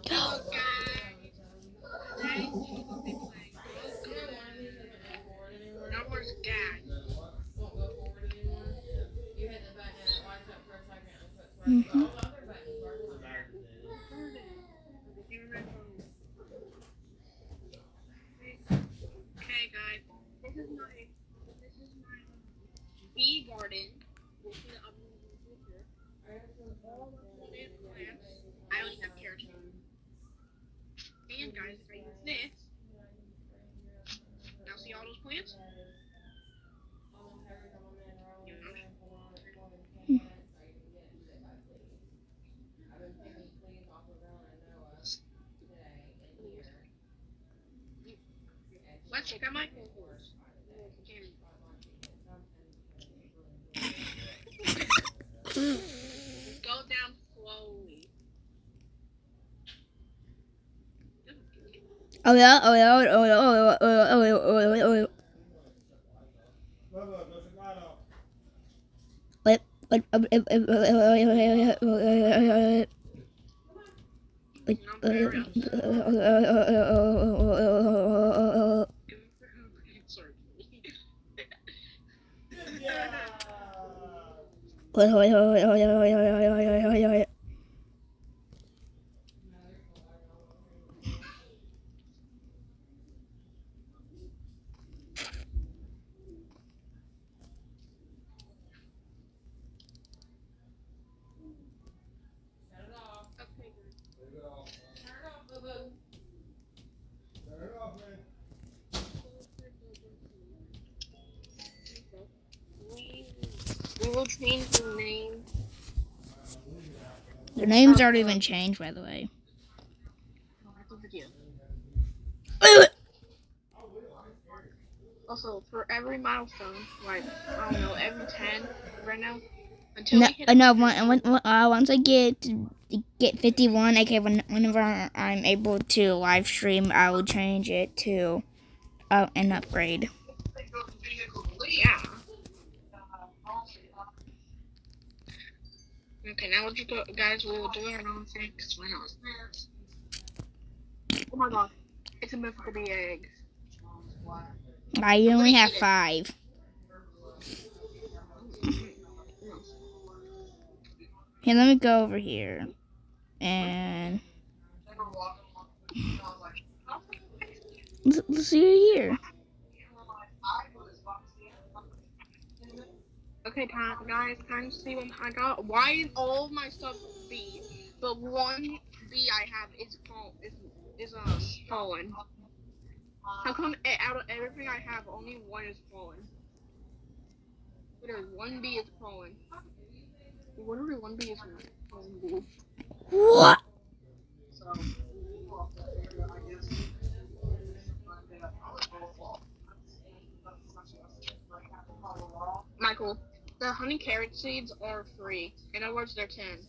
Hello, guys. Today we will be playing No More Sky. Mm-hmm. Okay, guys. This is my bee garden. We'll see the upload in the future. All the plant plants. I only have carrots. And guys, if I use this, now see all those plants? Let's check out my horse. Go down slowly. Oh yeah, oh yeah, oh yeah, oh yeah, oh yeah, oh yeah, oh yeah, oh yeah. We will change the name. Their names aren't even changed, by the way. Also, for every milestone, like, I don't know, every 10 right now, No, no. Once I get 51, okay, whenever I'm able to live stream, I will change it to an upgrade. Yeah. Okay, now what you guys will do our own thing, because why not? Oh my god, it's a mythical bee egg. I only have 5. Here, let me go over here. And let's see here. Okay, guys, time to see what I got. Why is all of my stuff B? But one B I have is fallen. How come out of everything I have, only one is fallen? Literally, one B is fallen. Literally, one B is fallen. What? Michael, the honey carrot seeds are free. In other words, they're 10.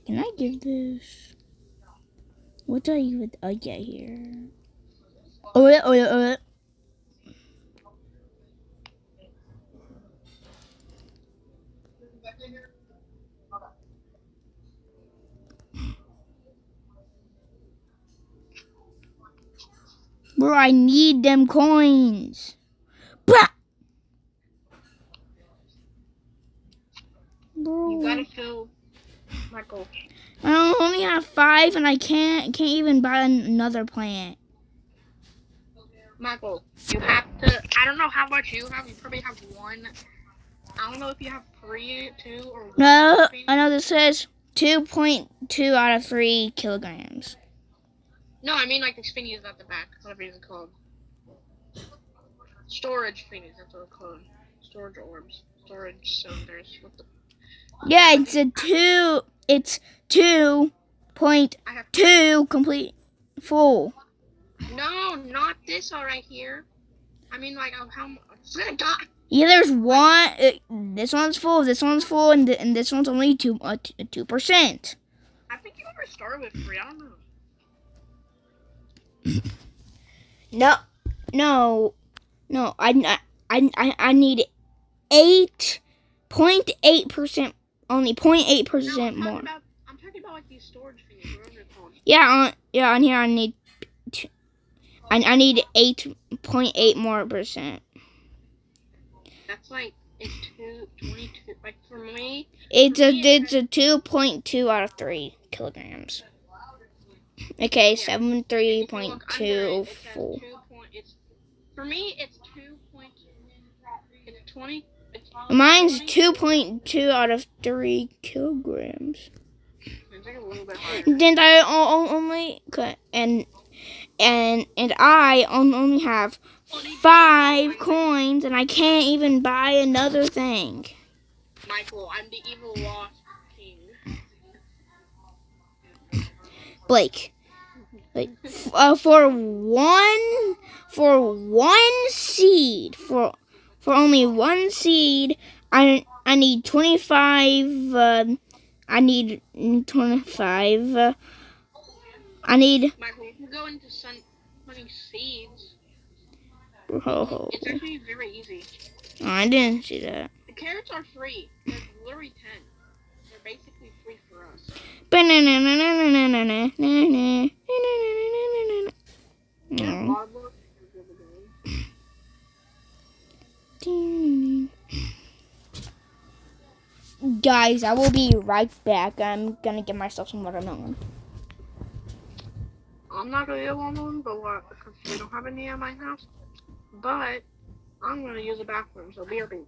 Can I give this? What do I even get here? Oh yeah, oh yeah, oh yeah. Bro, I need them coins. Blah! Bro. You gotta fill, Michael. I only have 5, and I can't even buy another plant. Michael, you have to. I don't know how much you have. You probably have 1. I don't know if you have 3, 2, or 1. No, I know this says 2.2 out of 3 kilograms. No, I mean like the spinnies at the back, whatever it's called. Storage spinnies, that's what it's called. Storage orbs, storage cylinders. What the? Yeah, it's a 2. It's 2.2 complete full. No, not this all right here. I mean like how much? Yeah, there's one. This one's full. This one's full, and this one's only 2%. I think you were it started with 3. I don't know. No. I need 8.8%. Only 0.8% No, more. I'm talking about like these storage thingies, whatever they're called. On here I need. I need 8.8 more percent. That's like it's 22. Like for me, It's a 2.2 out of 3 kilograms. Okay, yeah. 73.24. For me it's 2. It's 20. Mine's 2.2 out of 3 kilograms. It's like a little bit higher. Then I only and I only have 5 coins, and I can't even buy another thing. Michael, I'm the evil lost king. Blake, like for one seed, for only one seed, I need 25. I need 25. I need. Michael, you can go into hunting seeds. Oh, It's actually very easy. I didn't see that. The carrots are free. They're literally 10. They're basically free for us. Guys, I will be right back. I'm gonna get myself some watermelon. I'm not gonna get one, but what? Because we don't have any at my house. But I'm gonna use the bathroom, so be right back.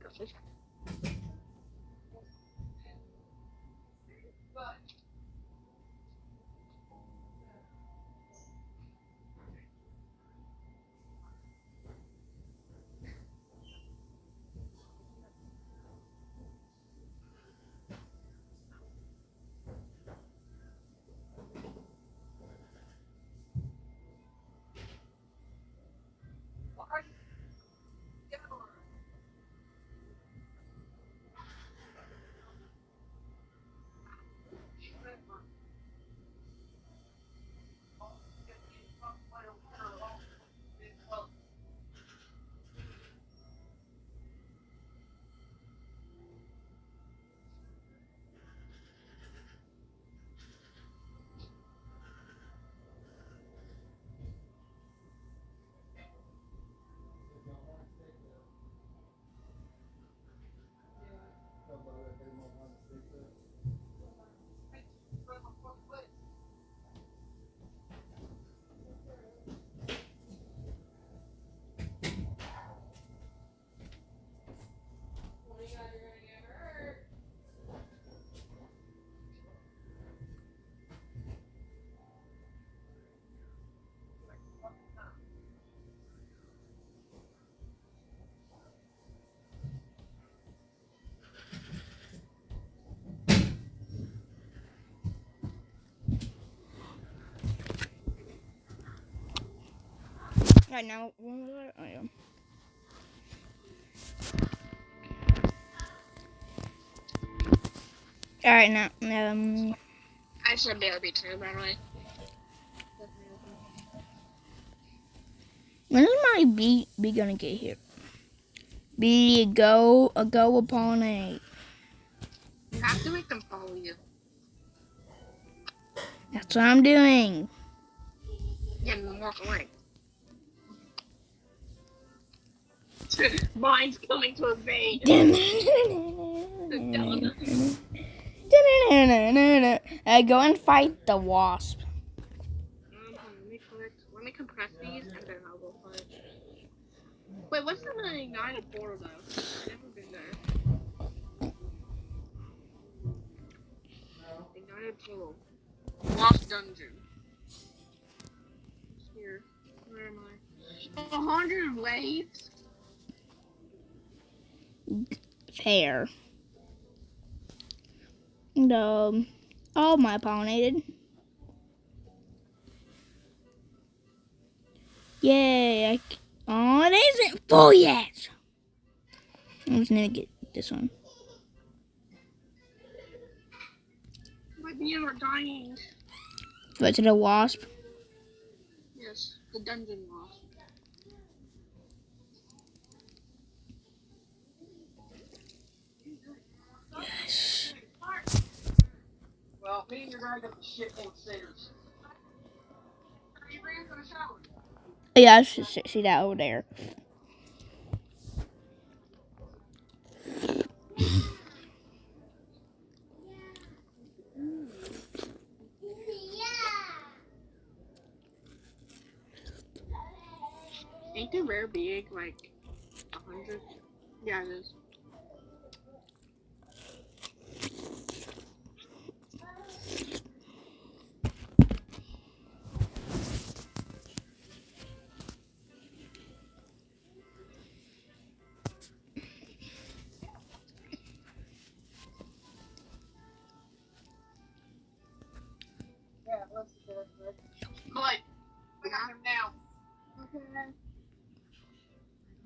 Right now, where I am. All right now, I said BRB too, by the way. when is my B gonna get here? B go upon 8. You have to make them follow you. That's what I'm doing. Yeah, and then walk away. Mine's coming to evade. Go and fight the wasp. Let me compress these and then I'll go fight. Wait, what's the ignited portal though? I've never been there. Ignited portal. Lost dungeon. Here. Where am I? 100 waves? Fair. No. All my pollinated. Yay. Oh, it isn't full yet. I just need to get this one. My bees are dying. But to the wasp. Yes, the dungeon wasp. Yes. Well, me and your guy got the shit upstairs. Are you ready for the shower? Yeah, I should see that over there. Ain't the rare big like 100? Yeah, it is. But we got him now. Okay.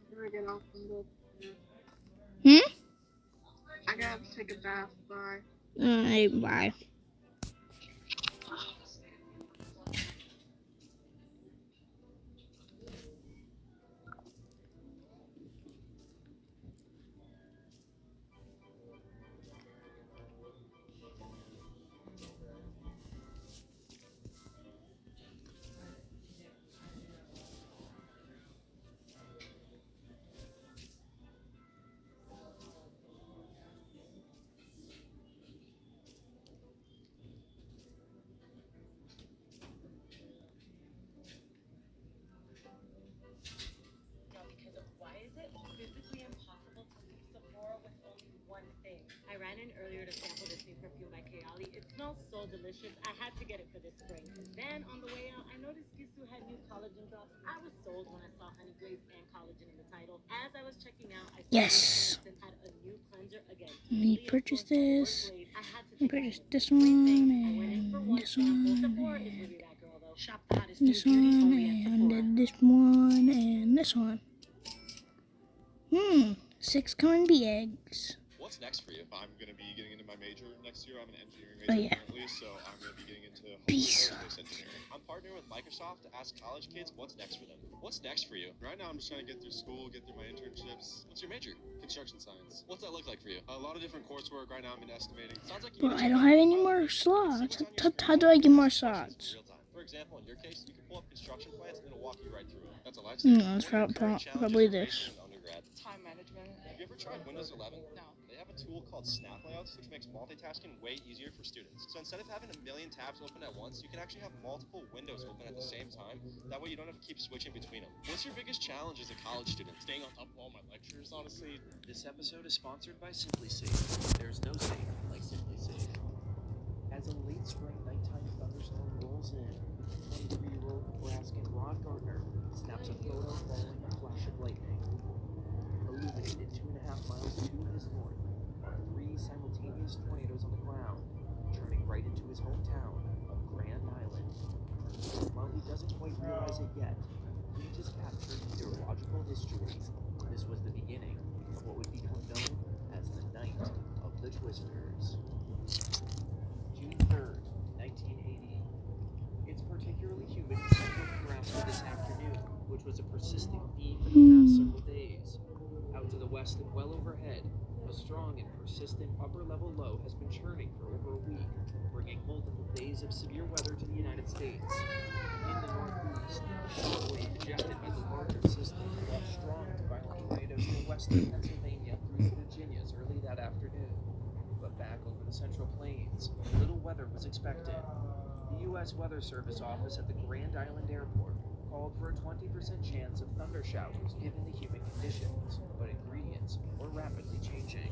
I'm gonna get off from the. I gotta take a bath. Bye. Bye. I ran in earlier to sample this new perfume by Kayali. It smells so delicious. I had to get it for this spring. Then on the way out, I noticed Gissu had new collagen drops. I was sold when I saw honey glaze and collagen in the title. As I was checking out, I saw Yes. had a new cleanser again. Let me purchase this. I had to Let me purchase this one and this one Shop the hottest and this new beauty one only at Sephora. and this one and this one. 6 corned bee eggs. What's next for you? I'm going to be getting into my major next year. I'm an engineering Oh, major yeah. currently, so I'm going to be getting into Peace. aerospace engineering. I'm partnering with Microsoft to ask college kids what's next for them. What's next for you? Right now, I'm just trying to get through school, get through my internships. What's your major? Construction science. What's that look like for you? A lot of different coursework. Right now, I'm in estimating. Sounds like you Bro, I don't have any more slots. How do I get more slots? For example, in your case, you can pull up construction plans and it'll walk you right through it. That's a lifesaver. It's probably this. Time management. Have you ever tried Windows 11? No. They have a tool called Snap Layouts, which makes multitasking way easier for students. So instead of having a million tabs open at once, you can actually have multiple windows open at the same time. That way you don't have to keep switching between them. What's your biggest challenge as a college student? Staying on top of all my lectures, honestly. This episode is sponsored by SimpliSafe. There's no safe like SimpliSafe. As a late spring nighttime thunderstorm rolls in, 23-year-old Nebraskan Rod Gardner snaps a photo following a flash of lightning. Illuminated 2.5 miles to his north are 3 simultaneous tornadoes on the ground, turning right into his hometown of Grand Island. While he doesn't quite realize it yet, footage is captured in meteorological history. This was the beginning of what would become known as the Night of the Twisters. June 3rd, 1980. It's particularly humid in central Nebraska this afternoon, which was a persistent theme for the past several days. Out to the west and well overhead, a strong and persistent upper-level low has been churning for over a week, bringing multiple days of severe weather to the United States. In the northeast, the wave projected by the larger system brought strong to violent tornadoes near western Pennsylvania through to Virginia's early that afternoon. But back over the Central Plains, little weather was expected. The U.S. Weather Service office at the Grand Island Airport called for a 20% chance of thunder showers given the humid conditions, but ingredients were rapidly changing.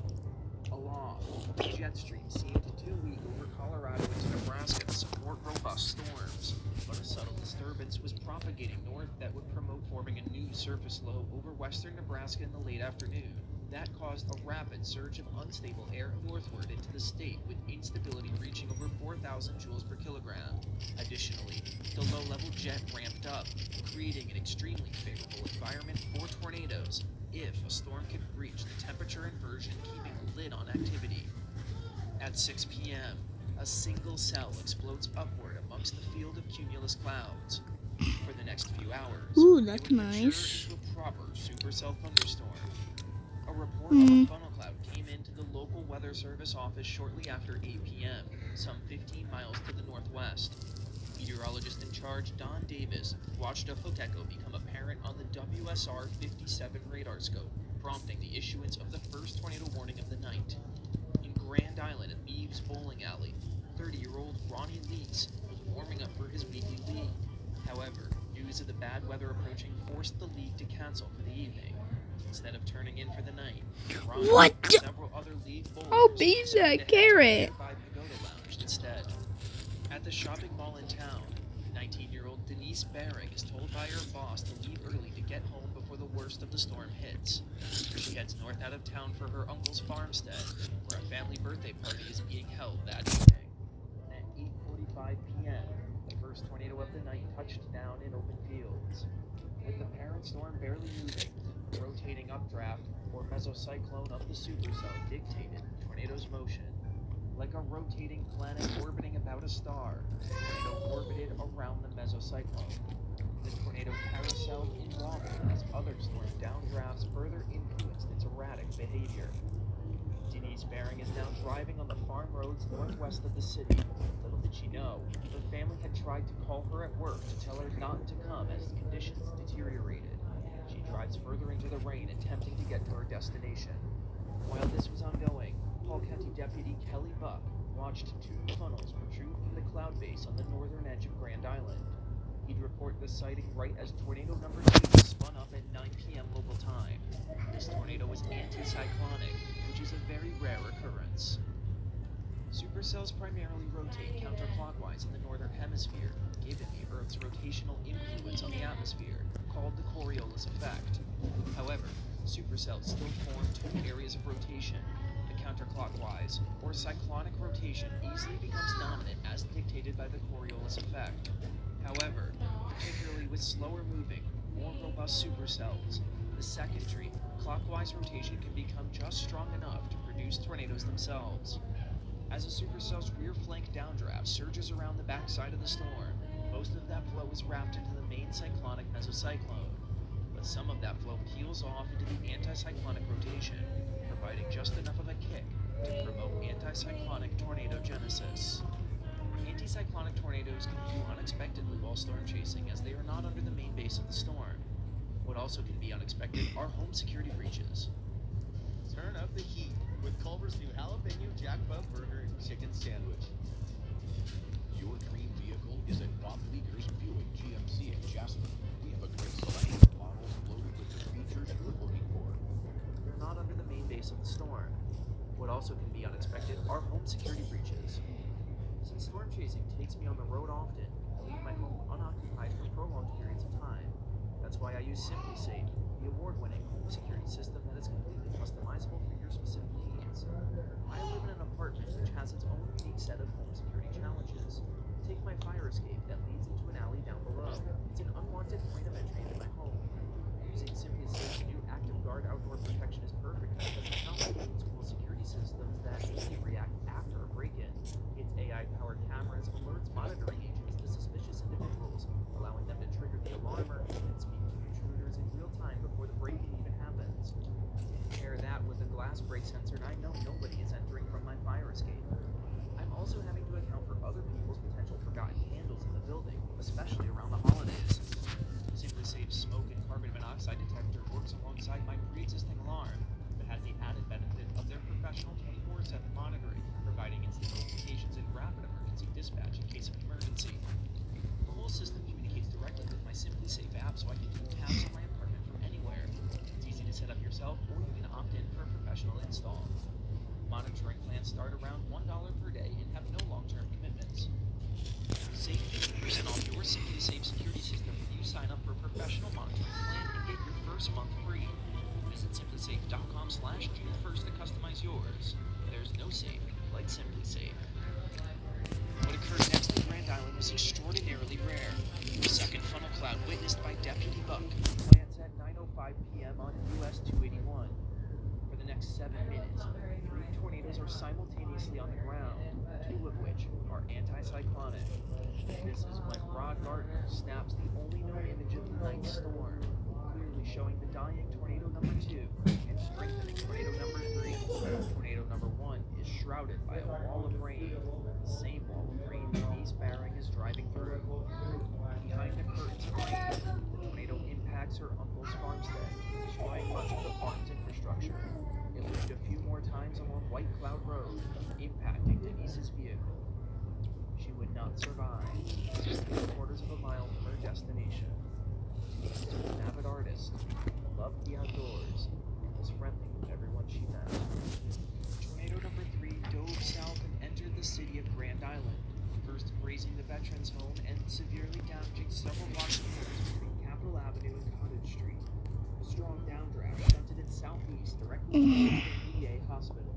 Aloft, the jet stream seemed too weak over Colorado into Nebraska to support robust storms, but a subtle disturbance was propagating north that would promote forming a new surface low over western Nebraska in the late afternoon. That caused a rapid surge of unstable air northward into the state, with instability reaching over 4,000 joules per kilogram. Additionally, the low-level jet ramped up, creating an extremely favorable environment for tornadoes if a storm could breach the temperature inversion, keeping a lid on activity. At 6 p.m., A single cell explodes upward amongst the field of cumulus clouds. For the next few hours, Ooh, it that's would mature nice. into a proper supercell thunderstorm. A report of a funnel cloud came into the local weather service office shortly after 8 p.m., some 15 miles to the northwest. Meteorologist in charge Don Davis watched a hook echo become apparent on the WSR-57 radar scope, prompting the issuance of the first tornado warning of the night. In Grand Island at Leaves Bowling Alley, 30-year-old Ronnie Lees was warming up for his weekly league. However, news of the bad weather approaching forced the league to cancel for the evening. Instead of turning in for the night, Ronnie What and the- several other league bowlers Oh, be decided to that head to the carrot. nearby Pagoda Lounge instead. At the shopping mall in town, 19-year-old Denise Baring is told by her boss to leave early to get home before the worst of the storm hits. She heads north out of town for her uncle's farmstead, where a family birthday party is being held that evening. At 8:45 p.m., the first tornado of the night touched down in open fields. With the parent storm barely moving, the rotating updraft, or mesocyclone of the supercell dictated the tornado's motion. Like a rotating planet orbiting about a star, the tornado orbited around the mesocyclone. The tornado carouseled and wobbled as other storm downdrafts further influenced its erratic behavior. Denise Baring is now driving on the farm roads northwest of the city. Little did she know, her family had tried to call her at work to tell her not to come as conditions deteriorated. She drives further into the rain, attempting to get to her destination. While this was ongoing, Hall County Deputy Kelly Buck watched two funnels protrude from the cloud base on the northern edge of Grand Island. He'd report the sighting right as tornado number 2 spun up at 9 p.m. local time. This tornado was anticyclonic, which is a very rare occurrence. Supercells primarily rotate counterclockwise in the northern hemisphere, given the Earth's rotational influence on the atmosphere, called the Coriolis effect. However, supercells still form two areas of rotation. The counterclockwise, or cyclonic rotation, easily becomes dominant as dictated by the Coriolis effect. However, particularly with slower moving, more robust supercells, the secondary, clockwise rotation can become just strong enough to produce tornadoes themselves. As a supercell's rear flank downdraft surges around the backside of the storm, most of that flow is wrapped into the main cyclonic mesocyclone, but some of that flow peels off into the anticyclonic rotation, providing just enough of a kick to promote anticyclonic tornadogenesis. Anticyclonic tornadoes can view unexpectedly while storm chasing, as they are not under the main base of the storm. What also can be unexpected are home security breaches. Turn up the heat with Culver's new jalapeno jackpot burger and chicken sandwich. Your dream vehicle is at Bob Leaguer's Buick GMC in Jasper. We have a great selection of models loaded with the features you're looking for. They're not under the main base of the storm. What also can be unexpected are home security breaches. Since storm chasing takes me on the road often, I leave my home unoccupied for prolonged periods of time. That's why I use SimpliSafe, the award-winning home security system that is completely customizable for your specific needs. I live in an apartment which has its own unique set of home security challenges. Take my fire escape that leads into an alley down below. It's an unwanted point of entry into my home. Using SimpliSafe's new Active Guard outdoor protection is perfect because it not only includes cool security systems that immediately react after a break-in, its AI-powered cameras alerts monitoring agents to suspicious individuals, allowing them to trigger the alarmer and speak to intruders in real time before the break-in even happens. Pair that with a glass break sensor and I know nobody is entering from my fire escape. I'm also having to account for other people's potential forgotten candles in the building, especially around the holidays. SimpliSafe's smoke and carbon monoxide detector works alongside my pre-existing alarm, but has the added benefit of their professional 24/7 monitoring, providing instant notifications and rapid emergency dispatch in case of emergency. The whole system communicates directly with my SimpliSafe app, so I can keep tabs on my apartment from anywhere. It's easy to set up yourself, or you can opt in for a professional install. Monitoring plans start around $1 per day and have no long-term commitments. Save 50% off your SimpliSafe security system when you sign up for a professional monitoring plan and get your first month free. Visit simplisafe.com/June1st to customize yours. There's no safe like SimpliSafe. What occurred next in Grand Island was extraordinarily rare. The second funnel cloud witnessed by Deputy Buck plants at 9:05 p.m. on US 281. For the next 7 minutes, 3 tornadoes are simultaneously on the ground. two of which are anticyclonic. This is when Rod Gardner snaps the only known image of the night storm, clearly showing the dying tornado number 2 and strengthening tornado number 3. Tornado number 1 is shrouded by a wall of rain, the same wall of rain that Ace Baring is driving through. Behind the curtains of rain, the tornado impacts her uncle's farmstead, destroying much of the farm's infrastructure. It loomed a few more times along White Cloud Road, impacting Denise's vehicle. She would not survive, 3/4 of a mile from her destination. Denise was an avid artist, loved the outdoors, and was friendly with everyone she met. Tornado number 3 dove south and entered the city of Grand Island, first grazing the Veterans Home and severely damaging several blocks of roads between Capitol Avenue and Cottage Street. A strong downdraft shunted it southeast directly towards the VA hospital.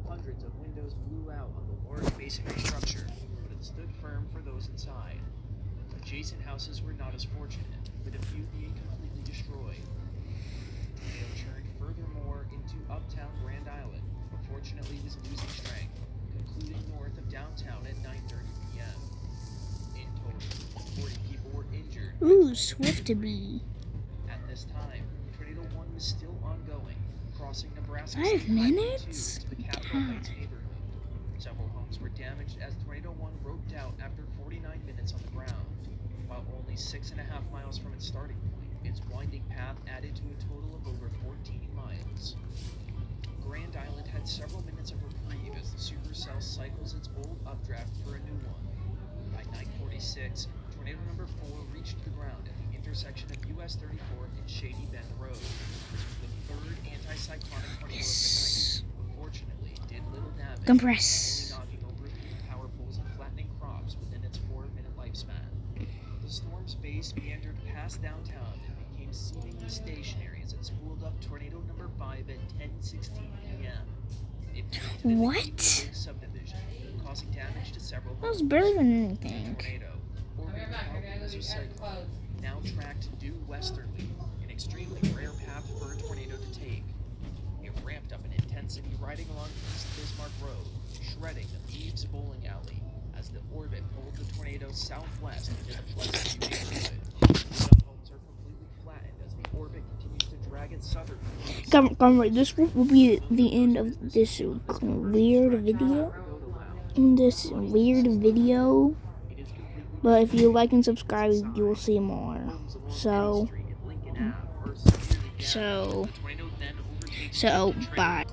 Hundreds of windows blew out on the large masonry structure, but it stood firm for those inside. Adjacent houses were not as fortunate, with a few being completely destroyed. The tornado churned furthermore into uptown Grand Island, but fortunately was losing strength, concluding north of downtown at 9:30 p.m. In total, 40 people were injured. Ooh, Swiftaby. At this time, Tornado 1 was still ongoing, crossing Nebraska 5 State Highway 2 minutes? into the Capitol Heights neighborhood. Several homes were damaged as Tornado 1 roped out after 49 minutes on the ground. While only 6.5 miles from its starting point, its winding path added to a total of over 14 miles. Grand Island had several minutes of reprieve as the supercell cycles its old updraft for a new one. By 9:46, tornado number 4 reached the ground at the intersection of US 34th and Shady Bend Road. This was the third anticyclonic tornado of the night, but fortunately did little damage, Compress. only knocking over a few power poles and flattening crops within its 4-minute lifespan. The storm's base meandered past downtown and became seemingly stationary as it spooled up tornado number 5 at 10:16 p.m. It moved to the What? Gateway subdivision, causing damage to several That was homes. better than The anything. tornado, orbiting out as a cyclone, now tracked due westerly, an extremely rare path for a tornado to take. It ramped up in intensity riding along East Bismarck Road, shredding the Beeves Bowling Alley as the orbit pulled the tornado southwest into the Pleasant View neighborhood. Some homes are completely flattened as the orbit continues to drag it southern. Comrade, this will be the end of this weird video. But if you like and subscribe, you will see more. So, bye.